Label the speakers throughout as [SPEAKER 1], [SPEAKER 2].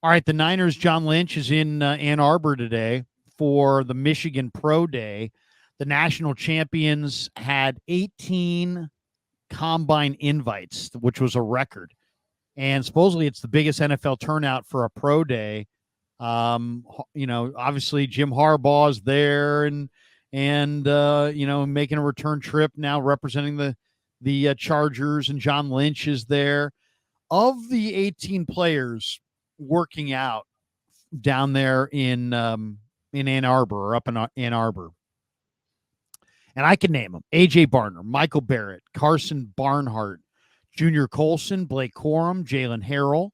[SPEAKER 1] All right, the Niners, John Lynch is in Ann Arbor today for the Michigan Pro Day. The national champions had 18 combine invites, which was a record. And supposedly it's the biggest NFL turnout for a pro day. Obviously Jim Harbaugh is there and making a return trip now representing the Chargers, and John Lynch is there. Of the 18 players working out down there in Ann Arbor, or up in Ann Arbor, and I can name them: AJ Barner, Michael Barrett, Carson Barnhart, Junior Colson, Blake Corum, Jalen Harrell,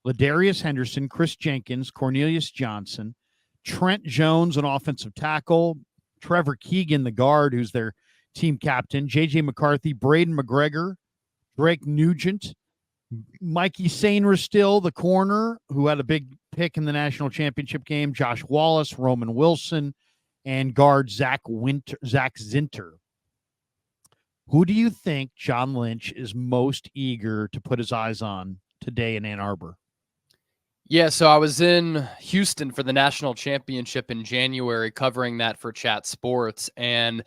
[SPEAKER 1] Ladarius Henderson, Chris Jenkins, Cornelius Johnson, Trent Jones, an offensive tackle, Trevor Keegan, the guard, who's their team captain, JJ McCarthy, Braden McGregor, Drake Nugent, Mikey Sainer still, the corner, who had a big pick in the national championship game, Josh Wallace, Roman Wilson, and guard Zach Zinter. Who do you think John Lynch is most eager to put his eyes on today in Ann Arbor?
[SPEAKER 2] Yeah, so I was in Houston for the national championship in January, covering that for Chat Sports, and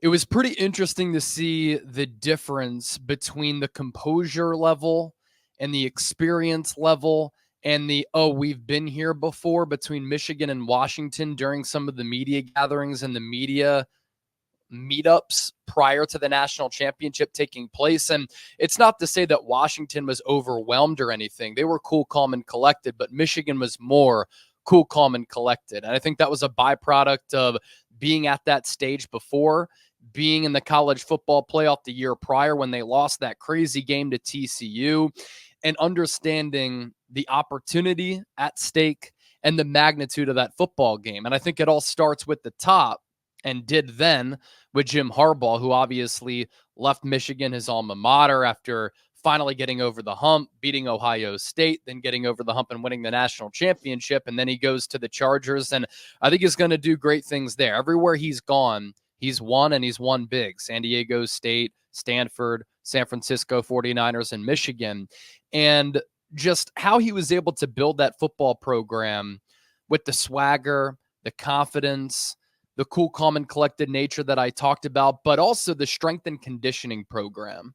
[SPEAKER 2] it was pretty interesting to see the difference between the composure level and the experience level and we've been here before between Michigan and Washington during some of the media gatherings and the media meetups prior to the national championship taking place. And it's not to say that Washington was overwhelmed or anything. They were cool, calm, and collected, but Michigan was more cool, calm, and collected. And I think that was a byproduct of being at that stage before, being in the college football playoff the year prior when they lost that crazy game to TCU, and understanding the opportunity at stake and the magnitude of that football game. And I think it all starts with the top, and did then with Jim Harbaugh, who obviously left Michigan, his alma mater, after finally getting over the hump, beating Ohio State, then getting over the hump and winning the national championship. And then he goes to the Chargers, and I think he's going to do great things there. Everywhere he's gone, he's won, and he's won big. San Diego State, Stanford, San Francisco 49ers, and Michigan. And just how he was able to build that football program with the swagger, the confidence, the cool, calm, and collected nature that I talked about, but also the strength and conditioning program.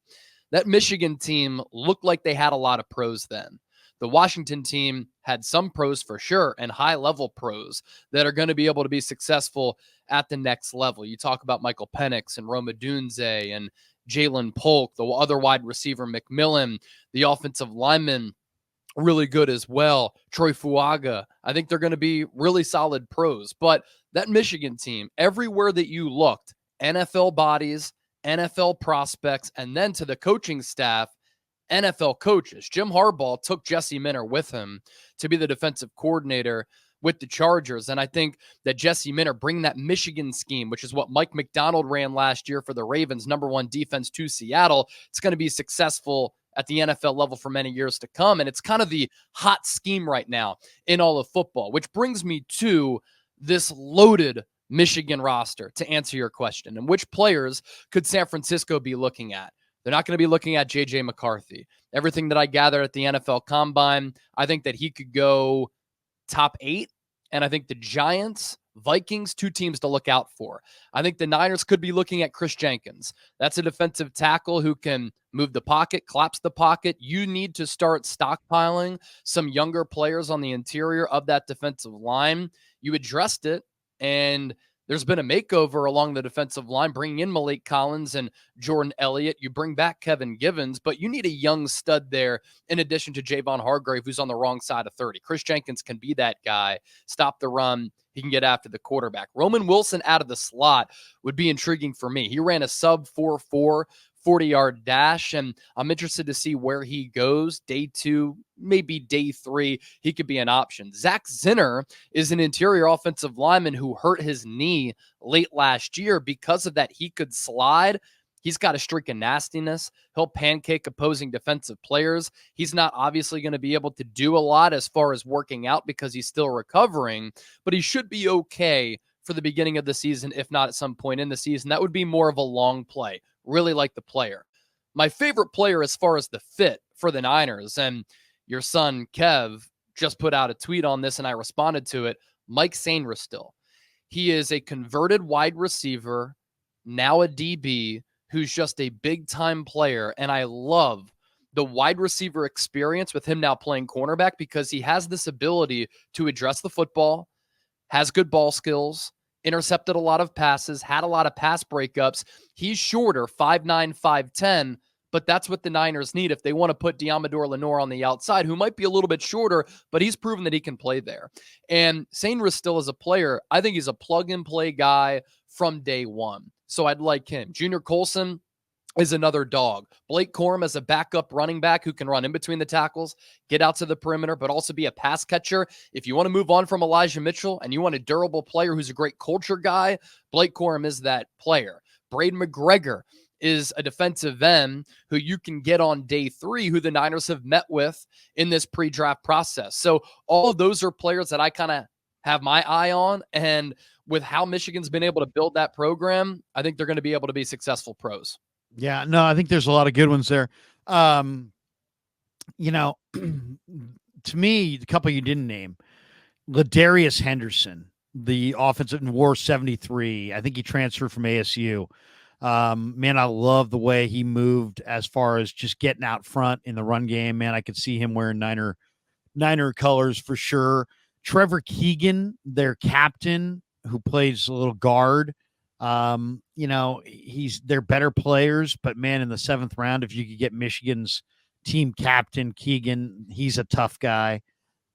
[SPEAKER 2] That Michigan team looked like they had a lot of pros then. The Washington team had some pros for sure, and high-level pros that are going to be able to be successful at the next level. You talk about Michael Penix and Rome Odunze and Jalen Polk, the other wide receiver McMillan, the offensive lineman, really good as well. Troy Fuaga. I think they're going to be really solid pros. But that Michigan team, everywhere that you looked, NFL bodies, NFL prospects, and then to the coaching staff, NFL coaches. Jim Harbaugh took Jesse Minter with him to be the defensive coordinator with the Chargers. And I think that Jesse Minter bringing that Michigan scheme, which is what Mike McDonald ran last year for the Ravens, number one defense, to Seattle, it's going to be successful at the NFL level for many years to come. And it's kind of the hot scheme right now in all of football, which brings me to this loaded Michigan roster to answer your question. And which players could San Francisco be looking at? They're not going to be looking at J.J. McCarthy. Everything that I gathered at the NFL Combine, I think that he could go top 8. And I think the Giants, Vikings, two teams to look out for. I think the Niners could be looking at Chris Jenkins. That's a defensive tackle who can move the pocket, collapse the pocket. You need to start stockpiling some younger players on the interior of that defensive line. You addressed it, and there's been a makeover along the defensive line, bringing in Malik Collins and Jordan Elliott. You bring back Kevin Givens, but you need a young stud there in addition to Javon Hargrave, who's on the wrong side of 30. Chris Jenkins can be that guy, stop the run. He can get after the quarterback. Roman Wilson out of the slot would be intriguing for me. He ran a sub 4.4 40-yard dash, and I'm interested to see where he goes. Day 2, maybe day 3, he could be an option. Zach Zinter is an interior offensive lineman who hurt his knee late last year. Because of that, he could slide. He's got a streak of nastiness. He'll pancake opposing defensive players. He's not obviously going to be able to do a lot as far as working out because he's still recovering, but he should be okay for the beginning of the season, if not at some point in the season. That would be more of a long play. Really like the player. My favorite player as far as the fit for the Niners, and your son Kev just put out a tweet on this and I responded to it. Mike Sainristil. He is a converted wide receiver, now a DB, who's just a big-time player. And I love the wide receiver experience with him now playing cornerback because he has this ability to address the football, has good ball skills, intercepted a lot of passes, had a lot of pass breakups. He's shorter, 5'9", 5'10", but that's what the Niners need if they want to put Diamador Lenore on the outside, who might be a little bit shorter, but he's proven that he can play there. And Sainristil is a player. I think he's a plug-and-play guy from day one. So I'd like him. Junior Colson is another dog. Blake Corum as a backup running back who can run in between the tackles, get out to the perimeter, but also be a pass catcher. If you want to move on from Elijah Mitchell and you want a durable player who's a great culture guy, Blake Corum is that player. Braden McGregor is a defensive end who you can get on day 3, who the Niners have met with in this pre-draft process. So all of those are players that I kind of have my eye on. And with how Michigan's been able to build that program, I think they're going to be able to be successful pros.
[SPEAKER 1] Yeah, no, I think there's a lot of good ones there. You know, to me, the couple you didn't name, Ladarius Henderson, the offensive in War 73. I think he transferred from ASU. Man, I love the way he moved as far as just getting out front in the run game. Man, I could see him wearing Niner colors for sure. Trevor Keegan, their captain, who plays a little guard. You know, they're better players, but man, in the 7th round, if you could get Michigan's team captain Keegan, he's a tough guy.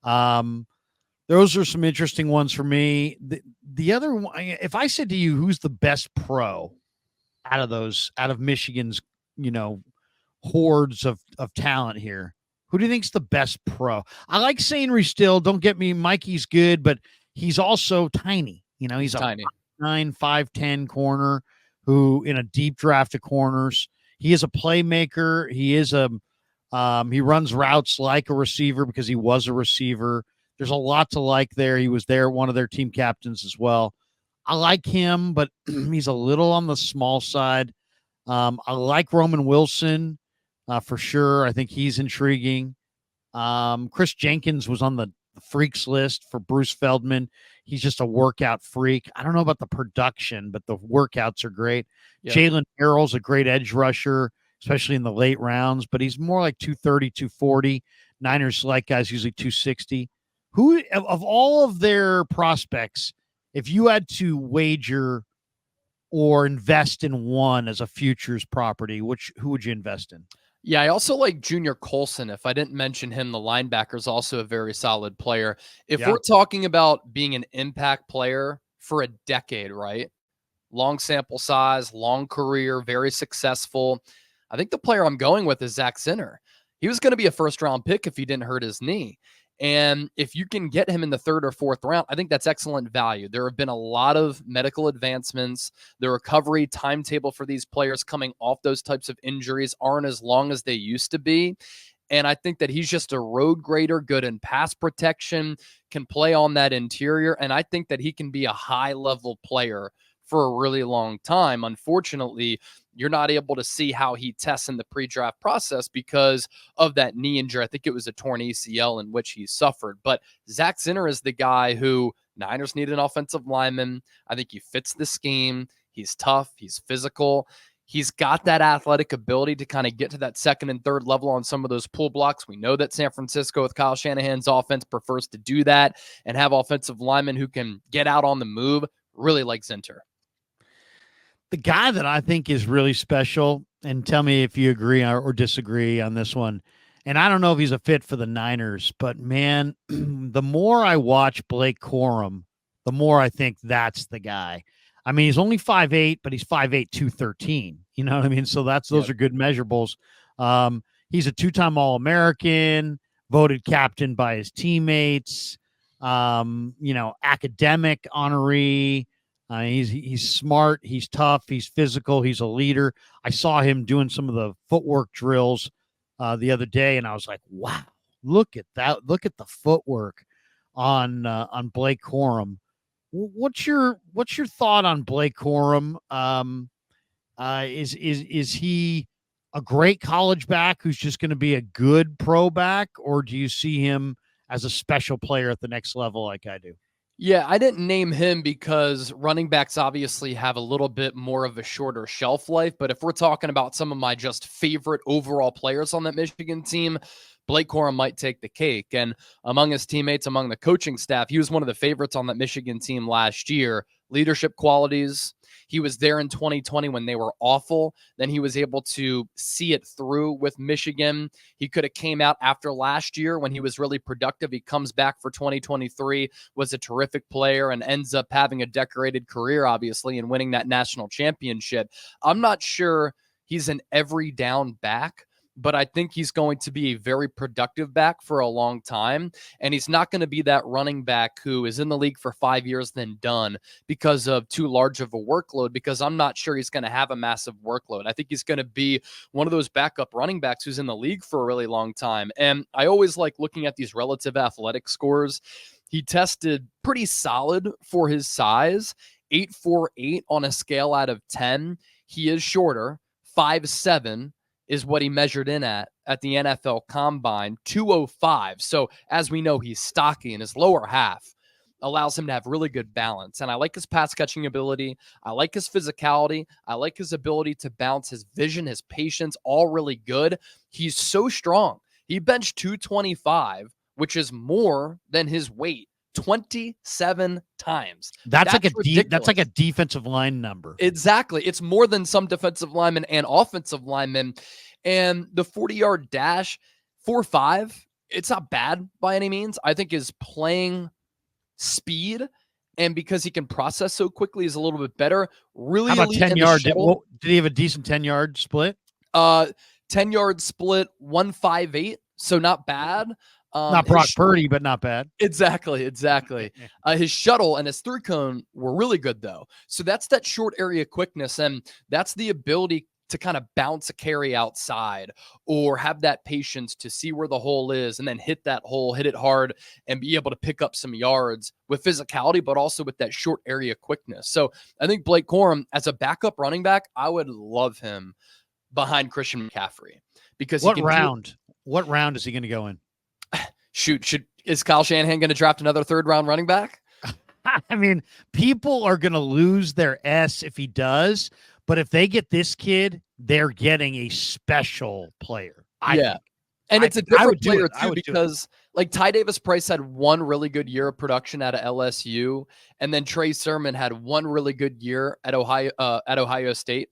[SPEAKER 1] Those are some interesting ones for me. The other one, if I said to you, who's the best pro out of Michigan's, you know, hordes of talent here, who do you think's the best pro? I like Sainristil. Don't get me, Mikey's good, but he's also tiny. You know, he's
[SPEAKER 2] tiny.
[SPEAKER 1] 5'9", 5'10" corner who in a deep draft of corners. He is a playmaker. He is he runs routes like a receiver because he was a receiver. There's a lot to like there. He was there, one of their team captains as well. I like him, but he's a little on the small side. I like Roman Wilson for sure. I think he's intriguing. Chris Jenkins was on the freaks list for Bruce Feldman. He's just a workout freak. I don't know about the production, but the workouts are great. Yep. Jalen Harrell's a great edge rusher, especially in the late rounds, but he's more like 230, 240. Niners like guys usually 260. Who of all of their prospects, if you had to wager or invest in one as a futures property, who would you invest in?
[SPEAKER 2] Yeah, I also like Junior Colson. If I didn't mention him, the linebacker is also a very solid player. If we're talking about being an impact player for a decade, right? Long sample size, long career, very successful. I think the player I'm going with is Zach Zinner. He was going to be a first-round pick if he didn't hurt his knee. And if you can get him in the 3rd or 4th round, I think that's excellent value. There have been a lot of medical advancements. The recovery timetable for these players coming off those types of injuries aren't as long as they used to be. And I think that he's just a road grader, good in pass protection, can play on that interior. And I think that he can be a high-level player for a really long time. Unfortunately, you're not able to see how he tests in the pre-draft process because of that knee injury. I think it was a torn ACL in which he suffered. But Zach Zinner is the guy who Niners need an offensive lineman. I think he fits the scheme. He's tough. He's physical. He's got that athletic ability to kind of get to that 2nd and 3rd level on some of those pull blocks. We know that San Francisco with Kyle Shanahan's offense prefers to do that and have offensive linemen who can get out on the move, really like Zinter.
[SPEAKER 1] The guy that I think is really special, and tell me if you agree or disagree on this one, and I don't know if he's a fit for the Niners, but man, the more I watch Blake Corum, the more I think that's the guy. I mean, he's only 5'8", but he's 5'8", 213. You know what I mean? So those are good measurables. He's a 2-time All-American, voted captain by his teammates, you know, academic honoree. He's smart, he's tough, he's physical, he's a leader. I saw him doing some of the footwork drills the other day, and I was like, wow, look at that. Look at the footwork on Blake Corum. What's your thought on Blake Corum? Is he a great college back who's just going to be a good pro back, or do you see him as a special player at the next level like I do.
[SPEAKER 2] Yeah, I didn't name him because running backs obviously have a little bit more of a shorter shelf life. But if we're talking about some of my just favorite overall players on that Michigan team, Blake Corum might take the cake. And among his teammates, among the coaching staff, he was one of the favorites on that Michigan team last year. Leadership qualities. He was there in 2020 when they were awful. Then he was able to see it through with Michigan. He could have came out after last year when he was really productive. He comes back for 2023, was a terrific player, and ends up having a decorated career, obviously, and winning that national championship. I'm not sure he's an every down back, but I think he's going to be a very productive back for a long time. And he's not going to be that running back who is in the league for 5 years, then done because of too large of a workload, because I'm not sure he's going to have a massive workload. I think he's going to be one of those backup running backs who's in the league for a really long time. And I always like looking at these relative athletic scores. He tested pretty solid for his size, 8.48 on a scale out of 10. He is shorter, 5'7" is what he measured in at the NFL Combine, 205. So as we know, he's stocky, and his lower half allows him to have really good balance. And I like his pass catching ability. I like his physicality. I like his ability to bounce, his vision, his patience, all really good. He's so strong. He benched 225, which is more than his weight, 27 times.
[SPEAKER 1] That's like a defensive line number.
[SPEAKER 2] Exactly. It's more than some defensive linemen and offensive linemen. And the 40-yard dash, 4.5, it's not bad by any means. I think his playing speed, and because he can process so quickly, is a little bit better. Really,
[SPEAKER 1] how about 10-yard? Did he have a decent 10-yard split?
[SPEAKER 2] 10-yard split, 1.58, so not bad.
[SPEAKER 1] Not Brock Purdy, but not bad.
[SPEAKER 2] Exactly. His shuttle and his through cone were really good, though. So that's that short area quickness, and that's the ability to kind of bounce a carry outside or have that patience to see where the hole is and then hit that hole, hit it hard, and be able to pick up some yards with physicality, but also with that short area quickness. So I think Blake Corum, as a backup running back, I would love him behind Christian McCaffrey. Because
[SPEAKER 1] what round is he going to go in?
[SPEAKER 2] Is Kyle Shanahan going to draft another third-round running back?
[SPEAKER 1] I mean, people are going to lose their S if he does, but if they get this kid, they're getting a special player.
[SPEAKER 2] And it's a different player, too, because like Ty Davis-Price had one really good year of production out of LSU, and then Trey Sermon had one really good year at Ohio State.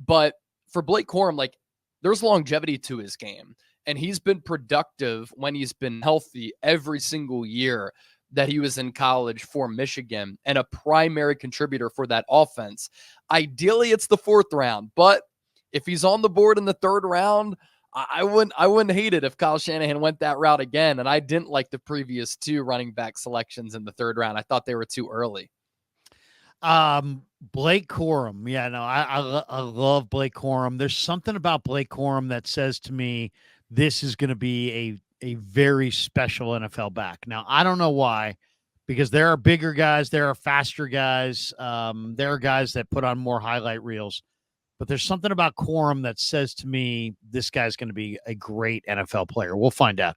[SPEAKER 2] But for Blake Corum, like, there's longevity to his game. And he's been productive when he's been healthy every single year that he was in college for Michigan, and a primary contributor for that offense. Ideally, it's the 4th round, but if he's on the board in the 3rd round, I wouldn't hate it if Kyle Shanahan went that route again. And I didn't like the previous 2 running back selections in the 3rd round. I thought they were too early.
[SPEAKER 1] Blake Corum. Yeah, no, I love Blake Corum. There's something about Blake Corum that says to me, this is going to be a very special NFL back. Now, I don't know why, because there are bigger guys, there are faster guys, there are guys that put on more highlight reels, but there's something about Corum that says to me, this guy's going to be a great NFL player. We'll find out.